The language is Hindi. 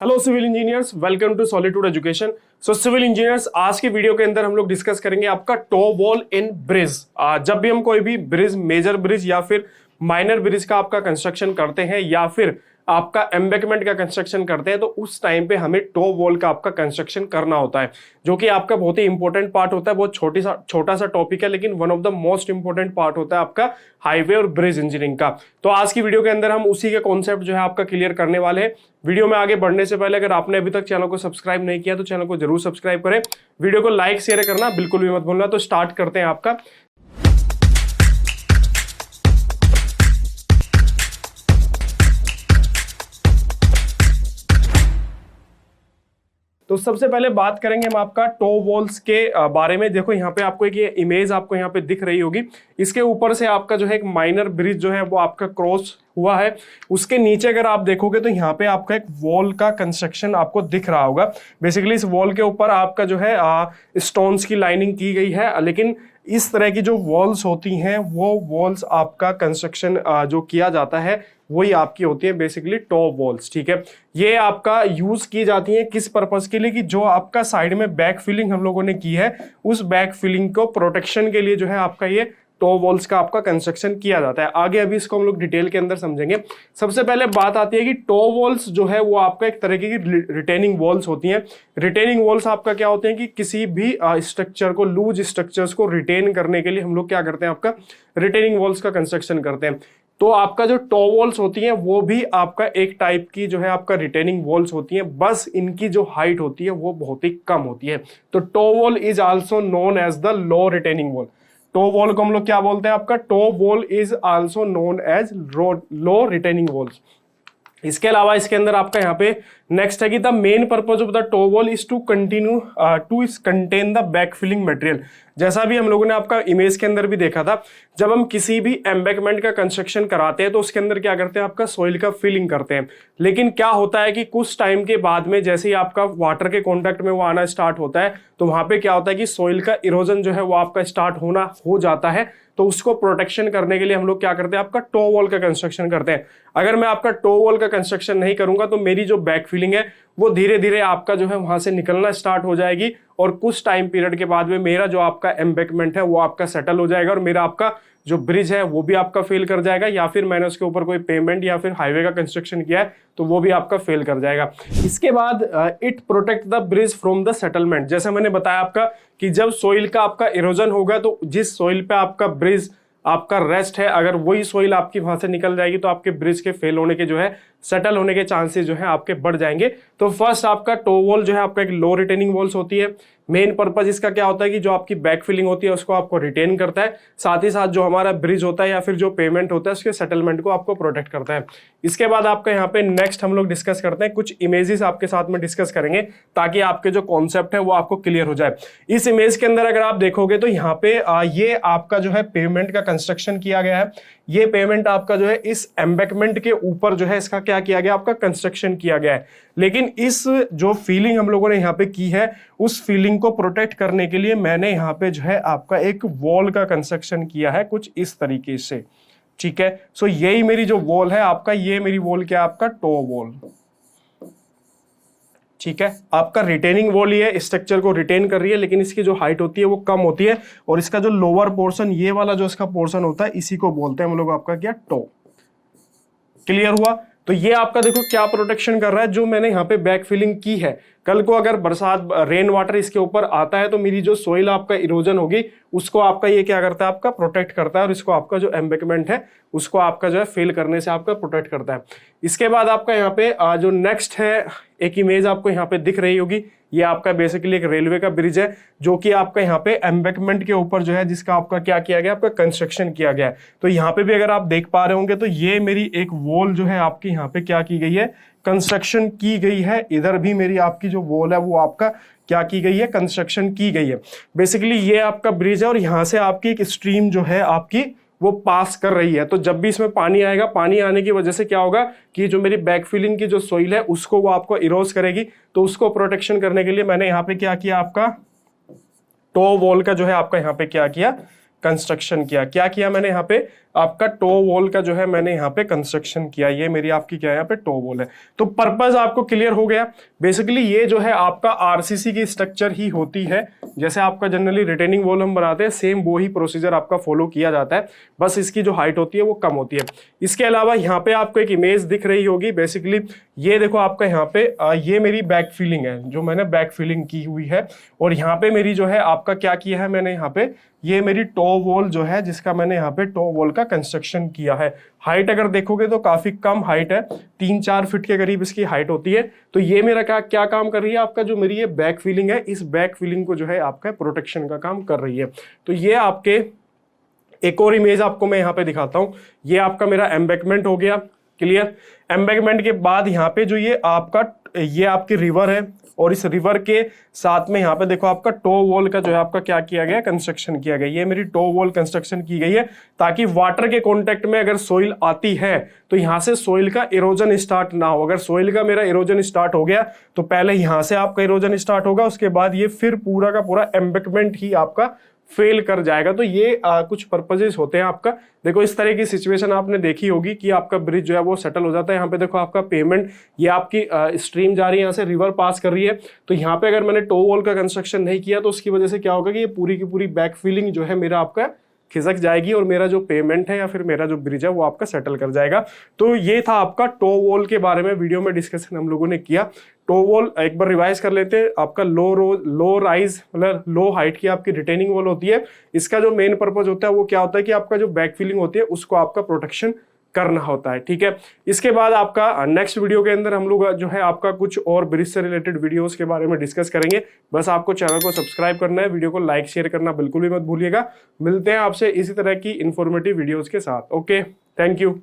Hello civil engineers, welcome to Solitude Education. So civil engineers, आज की वीडियो के अंदर हम लोग डिस्कस करेंगे आपका टॉप वॉल इन ब्रिज। जब भी हम कोई भी ब्रिज, मेजर ब्रिज या फिर माइनर ब्रिज का आपका कंस्ट्रक्शन करते हैं या फिर आपका एम्बैंकमेंट का कंस्ट्रक्शन करते हैं, तो उस टाइम पे हमें टॉप वॉल का आपका कंस्ट्रक्शन करना होता है, जो कि आपका बहुत ही इंपॉर्टेंट पार्ट होता है। बहुत छोटा सा टॉपिक है, लेकिन one of the most important part होता है आपका हाईवे और ब्रिज इंजीनियरिंग का। तो आज की वीडियो के अंदर हम उसी के कॉन्सेप्ट जो है आपका क्लियर करने वाले हैं। वीडियो में आगे बढ़ने से पहले अगर आपने अभी तक चैनल को सब्सक्राइब नहीं किया तो चैनल को जरूर सब्सक्राइब करें। वीडियो को लाइक शेयर करना बिल्कुल भी मत भूलना। तो स्टार्ट करते हैं आपका। तो सबसे पहले बात करेंगे हम आपका टॉप वॉल्स के बारे में। देखो यहाँ पे आपको एक ये इमेज आपको यहाँ पे दिख रही होगी। इसके ऊपर से आपका जो है एक माइनर ब्रिज जो है वो आपका क्रॉस हुआ है। उसके नीचे अगर आप देखोगे तो यहाँ पे आपका एक वॉल का कंस्ट्रक्शन आपको दिख रहा होगा। बेसिकली इस वॉल के ऊपर आपका जो है स्टोन्स की लाइनिंग की गई है, लेकिन इस तरह की जो वॉल्स होती हैं वो वॉल्स आपका कंस्ट्रक्शन जो किया जाता है वही आपकी होती है बेसिकली टॉप वॉल्स। ठीक है, ये आपका यूज की जाती है किस पर्पस के लिए कि जो आपका साइड में बैक फिलिंग हम लोगों ने की है, उस बैक फिलिंग को प्रोटेक्शन के लिए जो है आपका ये टॉप वॉल्स का आपका कंस्ट्रक्शन किया जाता है। आगे अभी इसको हम लोग डिटेल के अंदर समझेंगे। सबसे पहले बात आती है कि टॉप वॉल्स जो है वो आपका एक तरीके की रिटेनिंग वॉल्स होती हैं। रिटेनिंग वॉल्स आपका क्या होते हैं कि किसी भी स्ट्रक्चर को, लूज स्ट्रक्चर्स को रिटेन करने के लिए हम लोग क्या करते हैं, आपका रिटेनिंग वॉल्स का कंस्ट्रक्शन करते हैं। तो आपका जो टॉप वॉल्स होती हैं वो भी आपका एक टाइप की जो है आपका रिटेनिंग वॉल्स होती हैं, बस इनकी जो हाइट होती है वो बहुत ही कम होती है। तो top wall is also known as the low retaining wall. Top wall को हम लोग क्या बोलते हैं, आपका top wall is also known as low retaining walls. इसके अलावा इसके अंदर आपका यहाँ पे नेक्स्ट है कि the main purpose of the top wall is to continue to contain the back filling material. जैसा भी हम लोगों ने आपका इमेज के अंदर भी देखा था, जब हम किसी भी एम्बैंकमेंट का कंस्ट्रक्शन कराते हैं तो उसके अंदर क्या करते हैं, आपका सॉइल का फिलिंग करते हैं। लेकिन क्या होता है कि कुछ टाइम के बाद में जैसे ही आपका वाटर के कॉन्टेक्ट में वो आना स्टार्ट होता है, तो वहां पे क्या होता है कि सॉइल का इरोजन जो है वो आपका स्टार्ट होना हो जाता है। तो उसको प्रोटेक्शन करने के लिए हम लोग क्या करते हैं, आपका टॉप वॉल का कंस्ट्रक्शन करते हैं। अगर मैं आपका टॉप वॉल का कंस्ट्रक्शन नहीं करूंगा तो मेरी जो बैक फिलिंग है वो धीरे धीरे आपका जो है वहां से निकलना स्टार्ट हो जाएगी, और कुछ टाइम पीरियड के बाद में मेरा जो आपका एम्बैंकमेंट है वो आपका सेटल हो जाएगा, और मेरा आपका जो ब्रिज है वो भी आपका फेल कर जाएगा, या फिर मैंने उसके ऊपर कोई पेमेंट या फिर हाईवे का कंस्ट्रक्शन किया है तो वो भी आपका फेल कर जाएगा। इसके बाद it protect the bridge from the settlement. जैसे मैंने बताया आपका कि जब सोइल का आपका इरोजन होगा तो जिस सोइल पे आपका ब्रिज आपका रेस्ट है, अगर वही सोइल आपकी वहां से निकल जाएगी तो आपके ब्रिज के फेल होने के जो है, सेटल होने के चांसेस जो है आपके बढ़ जाएंगे। तो फर्स्ट आपका टॉप वॉल जो है आपका एक लो रिटेनिंग वॉल्स होती है। मेन पर्पज इसका क्या होता है कि जो आपकी बैक फिलिंग होती है उसको आपको रिटेन करता है, साथ ही साथ जो हमारा ब्रिज होता है या फिर जो पेमेंट होता है उसके सेटलमेंट को आपको प्रोटेक्ट करता है। इसके बाद आपका यहाँ पे नेक्स्ट हम लोग डिस्कस करते हैं, कुछ इमेजेस आपके साथ में डिस्कस करेंगे ताकि आपके जो कॉन्सेप्ट है वो आपको क्लियर हो जाए। इस इमेज के अंदर अगर आप देखोगे तो यहाँ पे ये आपका जो है पेमेंट का कंस्ट्रक्शन किया गया है। ये पेमेंट आपका जो है इस एम्बैंकमेंट के ऊपर जो है इसका क्या किया गया, आपका कंस्ट्रक्शन किया गया है। लेकिन इस जो फीलिंग हम लोगों ने यहाँ पे की है, उस फीलिंग को प्रोटेक्ट करने के लिए मैंने यहाँ पे जो है आपका एक वॉल का कंस्ट्रक्शन किया है कुछ इस तरीके से। ठीक है, सो यही मेरी जो वॉल है आपका, ये मेरी वॉल क्या, आपका टॉप वॉल। ठीक है, आपका रिटेनिंग वॉल ही है, स्ट्रक्चर को रिटेन कर रही है, लेकिन इसकी जो हाइट होती है वो कम होती है, और इसका जो लोअर पोर्शन, ये वाला जो इसका पोर्शन होता है, इसी को बोलते हैं हम लोग आपका क्या, टॉप। क्लियर हुआ? तो ये आपका देखो क्या प्रोटेक्शन कर रहा है, जो मैंने यहाँ पे बैक फिलिंग की है। कल को अगर बरसात, रेन वाटर इसके ऊपर आता है तो मेरी जो सोइल आपका इरोजन होगी उसको आपका ये क्या करता है, आपका प्रोटेक्ट करता है, और इसको आपका जो एम्बैंकमेंट है उसको आपका जो है फेल करने से आपका प्रोटेक्ट करता है। इसके बाद आपका यहाँ पे जो नेक्स्ट है, एक इमेज आपको यहाँ पे दिख रही होगी, ये आपका बेसिकली एक रेलवे का ब्रिज है, जो कि आपका यहाँ पे एम्बैंकमेंट के ऊपर जो है जिसका आपका क्या किया गया, आपका कंस्ट्रक्शन किया गया है। तो यहाँ पे भी अगर आप देख पा रहे होंगे तो ये मेरी एक वॉल जो है आपकी यहाँ पे क्या की गई है, कंस्ट्रक्शन की गई है। इधर भी मेरी आपकी जो वॉल है वो आपका क्या की गई है, कंस्ट्रक्शन की गई है। बेसिकली ये आपका ब्रिज है और यहाँ से आपकी एक स्ट्रीम जो है आपकी वो पास कर रही है। तो जब भी इसमें पानी आएगा, पानी आने की वजह से क्या होगा कि जो मेरी बैक फिलिंग की जो सोइल है उसको वो आपको इरोज करेगी। तो उसको प्रोटेक्शन करने के लिए मैंने यहाँ पे क्या किया, आपका टॉप वॉल का जो है आपका यहाँ पे क्या किया, कंस्ट्रक्शन किया। क्या किया मैंने यहाँ पे, आपका टो वॉल का जो है मैंने यहाँ पे कंस्ट्रक्शन किया। ये मेरी आपकी क्या है यहाँ पे टो वॉल है। तो पर्पस आपको क्लियर हो गया। बेसिकली ये जो है आपका आरसीसी की स्ट्रक्चर ही होती है, जैसे आपका जनरली रिटेनिंग वॉल हम बनाते हैं सेम वो ही प्रोसीजर आपका फॉलो किया जाता है, बस इसकी जो हाइट होती है वो कम होती है। इसके अलावा यहाँ पे आपको एक इमेज दिख रही होगी। बेसिकली ये देखो आपका यहाँ पे ये मेरी बैक फिलिंग है, जो मैंने बैक फिलिंग की हुई है। और यहाँ पे मेरी जो है आपका क्या किया है मैंने यहाँ पे, ये मेरी टो वॉल जो है जिसका मैंने यहाँ पे टो वॉल का कंस्ट्रक्शन किया है। हाइट अगर देखोगे तो काफी कम हाइट है, 3-4 फीट के करीब इसकी हाइट होती है। तो ये मेरा क्या काम कर रही है आपका, जो मेरी ये बैक फिलिंग है, इस बैक फिलिंग को जो है आपका प्रोटेक्शन का काम कर रही है। तो ये आपके एक और इमेज आपको मैं यहाँ पे दिखाता हूँ। ये आपका मेरा एम्बैंकमेंट हो गया, क्लियर। एम्बैंकमेंट के बाद यहाँ पे जो ये आपकी रिवर है, और इस रिवर के साथ में यहाँ पे देखो आपका टो वॉल का जो है आपका क्या किया गया, कंस्ट्रक्शन किया गया। ये मेरी टो वॉल कंस्ट्रक्शन की गई है ताकि वाटर के कांटेक्ट में अगर सोइल आती है तो यहाँ से सोइल का इरोजन स्टार्ट ना हो। अगर सोइल का मेरा इरोजन स्टार्ट हो गया तो पहले यहाँ से आपका इरोजन स्टार्ट होगा, उसके बाद ये फिर पूरा का पूरा एम्बैंकमेंट ही आपका फेल कर जाएगा। तो ये कुछ पर्पजेस होते हैं आपका। देखो इस तरह की सिचुएशन आपने देखी होगी कि आपका ब्रिज जो है वो सेटल हो जाता है। यहाँ पे देखो आपका पेमेंट, ये आपकी स्ट्रीम जा रही है, यहाँ से रिवर पास कर रही है। तो यहाँ पे अगर मैंने टो वॉल का कंस्ट्रक्शन नहीं किया तो उसकी वजह से क्या होगा कि ये पूरी की पूरी बैक फिलिंग जो है मेरा आपका खिसक जाएगी, और मेरा जो पेमेंट है या फिर मेरा जो ब्रिज है वो आपका सेटल कर जाएगा। तो ये था आपका टो वॉल के बारे में वीडियो में डिस्कशन हम लोगों ने किया। टो वॉल एक बार रिवाइज कर लेते हैं। आपका लो राइज मतलब लो हाइट की आपकी रिटेनिंग वॉल होती है। इसका जो मेन पर्पज होता है वो क्या होता है कि आपका जो बैक फिलिंग होती है उसको आपका प्रोटेक्शन करना होता है, ठीक है। इसके बाद आपका नेक्स्ट वीडियो के अंदर हम लोग जो है आपका कुछ और ब्रिज से रिलेटेड वीडियोस के बारे में डिस्कस करेंगे। बस आपको चैनल को सब्सक्राइब करना है, वीडियो को लाइक शेयर करना बिल्कुल भी मत भूलिएगा। मिलते हैं आपसे इसी तरह की इंफॉर्मेटिव वीडियोस के साथ। Okay, thank you.